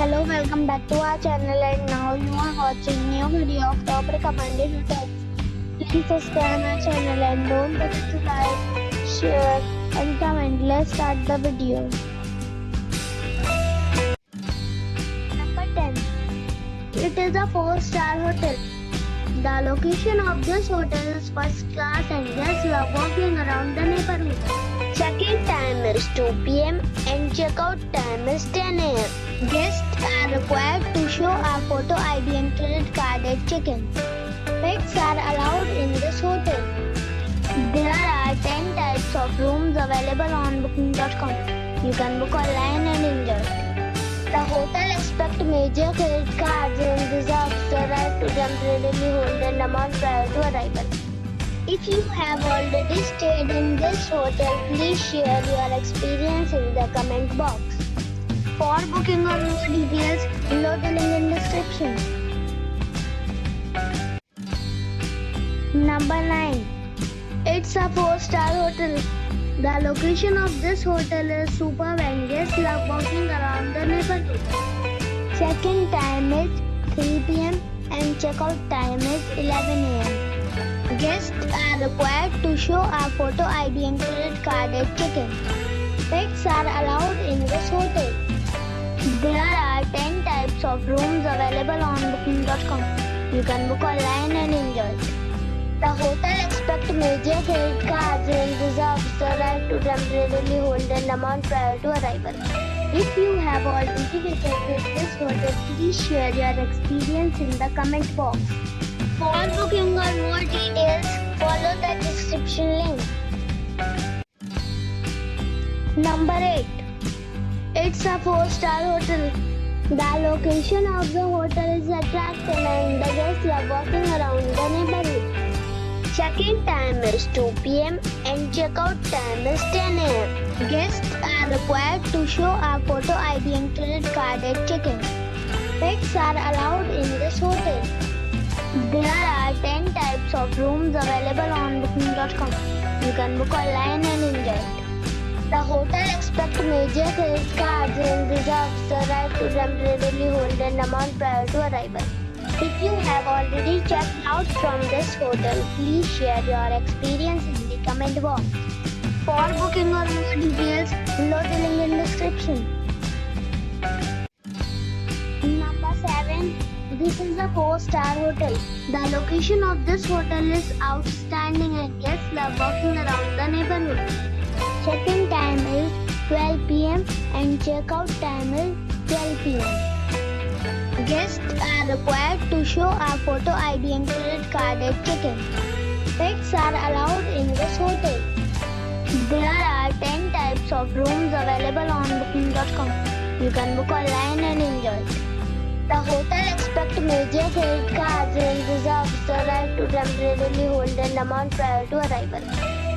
Hello, welcome back to our channel, and now you are watching new video of top recommended hotels. Please subscribe our channel and don't forget to like, share and comment. Let's start the video. Number 10. It is a 4-star hotel. The location of this hotel is first class and guests love walking around the neighborhood. Check-in time is 2 p.m. and check-out time is 10 a.m. Guests are required to show a photo ID and credit card at check-in. Pets are allowed in this hotel. There are 10 types of rooms available on booking.com. You can book online and enjoy it. The hotel accepts major credit cards and reserves the right to temporarily hold an amount prior to arrival. If you have already stayed in this hotel, please share your experience in the comment box. For booking or more details, below the link in description. Number 9. It's a 4-star hotel. The location of this hotel is superb and guests love walking around the neighborhood. Check-in time is 3 p.m. and check-out time is 11 a.m. Guests are required to show a photo ID and credit card at check-in. Pets are allowed in this hotel. There are 10 types of rooms available on booking.com. You can book online and enjoy it. The hotel accepts major credit cards and reserves the right to temporarily hold an amount prior to arrival. If you have already visited this hotel, please share your experience in the comment box. For booking or more details, follow the description link. Number 8. It's a 4-star hotel. The location of the hotel is attractive and the guests love walking around the neighborhood. Check-in time is 2 p.m. and check-out time is 10 a.m. Guests are required to show a photo ID and credit card at check-in. Pets are allowed in this hotel. There are 10 types of rooms available on booking.com. You can book online and enjoy it. The hotel accepts major credit cards and reserves the right to temporarily hold an amount prior to arrival. If you have already checked out from this hotel, please share your experience in the comment box. For booking or more details, below the link in description. Number 7. This is a 4-star hotel. The location of this hotel is outstanding and guests love walking around the neighborhood. Check-in time is 12 p.m. and check-out time is 12 p.m. Guests are required to show a photo ID and credit card at check-in. Pets are allowed in this hotel. There are 10 types of rooms available on booking.com. You can book online and enjoy it. The hotel accepts major credit cards and reserves the right to temporarily hold an amount prior to arrival.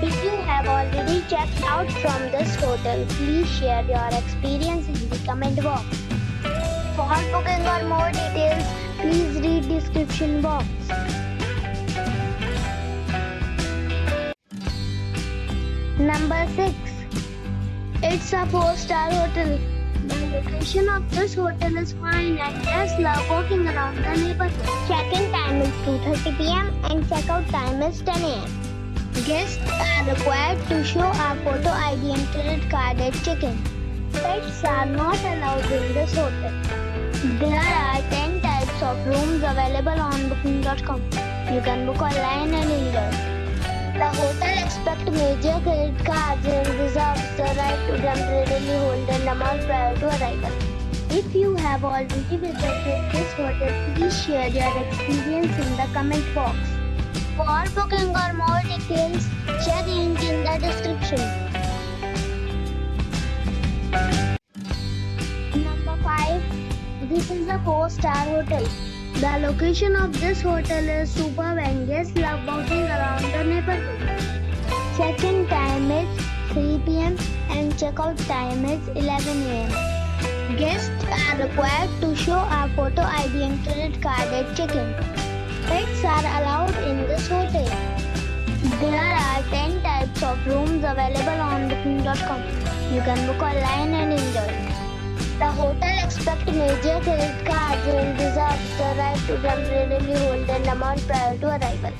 If you have already checked out from this hotel, please share your experience in the comment box. For booking or more details, please read description box. Number 6. It's a 4-star hotel. The location of this hotel is fine and guests love walking around the neighborhood. Check-in time is 2:30 p.m. and check-out time is 10 a.m. Guests are required to show a photo ID and credit card at check-in. Pets are not allowed in this hotel. There are 10 types of rooms available on booking.com. You can book online and enjoy it. The hotel accepts major credit cards and reserves the right to temporarily hold an amount prior to arrival. If you have already visited this hotel, please share your experience in the comment box. For booking or more details, check link in the description. Number 5. This is a 4-star hotel. The location of this hotel is superb and guests love walking around the neighborhood. Check-in time is 3 p.m. and check-out time is 11 a.m. Guests are required to show a photo ID and credit card at check-in. Pets are allowed in this hotel. There are 10 types of rooms available on booking.com. You can book online and enjoy it. The hotel accepts major credit cards and reserves the right to temporarily hold an amount prior to arrival.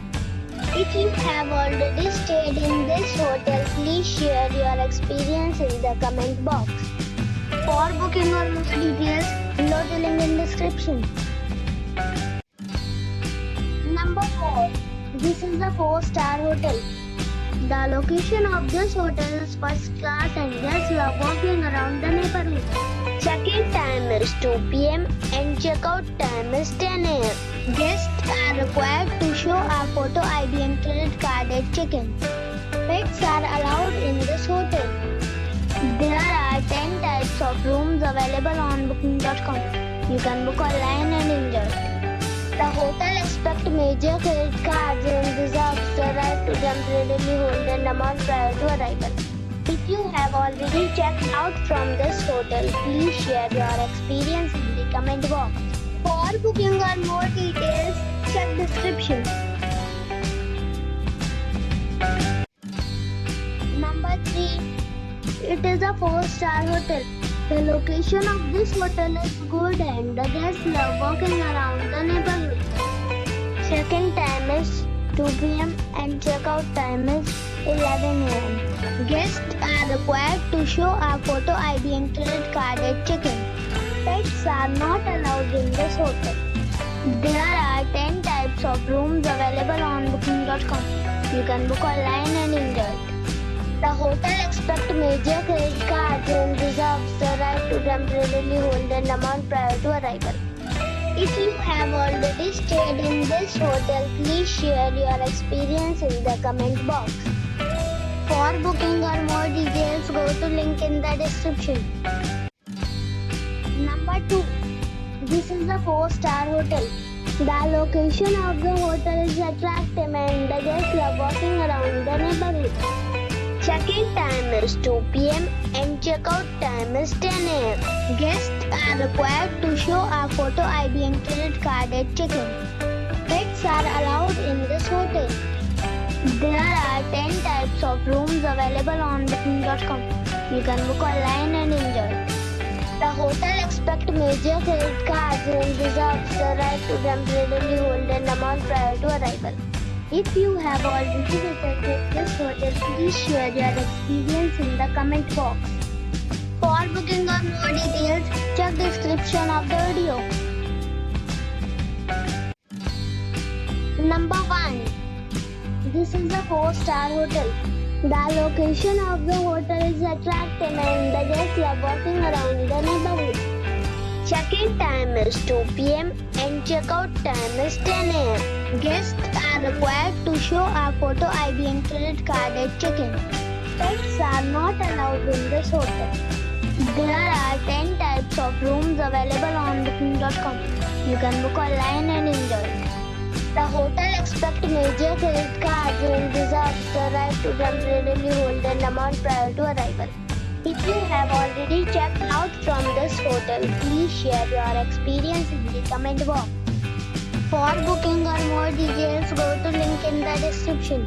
If you have already stayed in this hotel, please share your experience in the comment box. For booking or more details, below the link in description. Number 4. This is a 4-star hotel. The location of this hotel is first class and guests love walking around the neighborhood. Check-in time is 2 p.m. and check-out time is 10 a.m. Guests are required to show a photo ID and credit card at check-in. Pets are allowed in this hotel. There are 10 types of rooms available on booking.com. You can book online and enjoy it. The hotel accepts major credit cards and reserves the right to temporarily hold an amount prior to arrival. If you have already checked out from this hotel, please share your experience in the comment box. For booking or more details, check description. Number 3. It is a 4-star hotel. The location of this hotel is good and the guests love walking around the neighborhood. Check-in time is 2 p.m. and check-out time is 11 a.m. Guests are required to show a photo ID and credit card at check-in. Pets are not allowed in this hotel. There are 10 types of rooms available on booking.com. You can book online and enjoy it. The hotel accepts major credit cards and reserves the right to temporarily hold an amount prior to arrival. If you have already stayed in this hotel, please share your experience in the comment box. For booking or more details, go to link in the description. Number 2. This is a 4-star hotel. The location of the hotel is attractive and the guests love walking around the neighborhood. Check-in time is 2 p.m. and check-out time is 10 a.m. Guests are required to show a photo ID and credit card at check-in. Pets are allowed in this hotel. There are 10 types of rooms available on booking.com. You can book online and enjoy it. The hotel accepts major credit cards and reserves the right to temporarily hold an amount prior to arrival. If you have already visited this hotel, please share your experience in the comment box. For booking or more details, check the description of the video. Number 1. This is a 4-star hotel. The location of the hotel is attractive and the guests love walking around the neighborhood. Check-in time is 2 p.m. and check-out time is 10 a.m. Guests are required to show a photo ID and credit card at check-in. Pets are not allowed in this hotel. There are 10 types of rooms available on booking.com. You can book online and enjoy it. The hotel accepts major credit cards and reserves the right to temporarily hold an amount prior to arrival. If you have already checked out from this hotel, please share your experience in the comment box. For booking or more details, go to link in the description.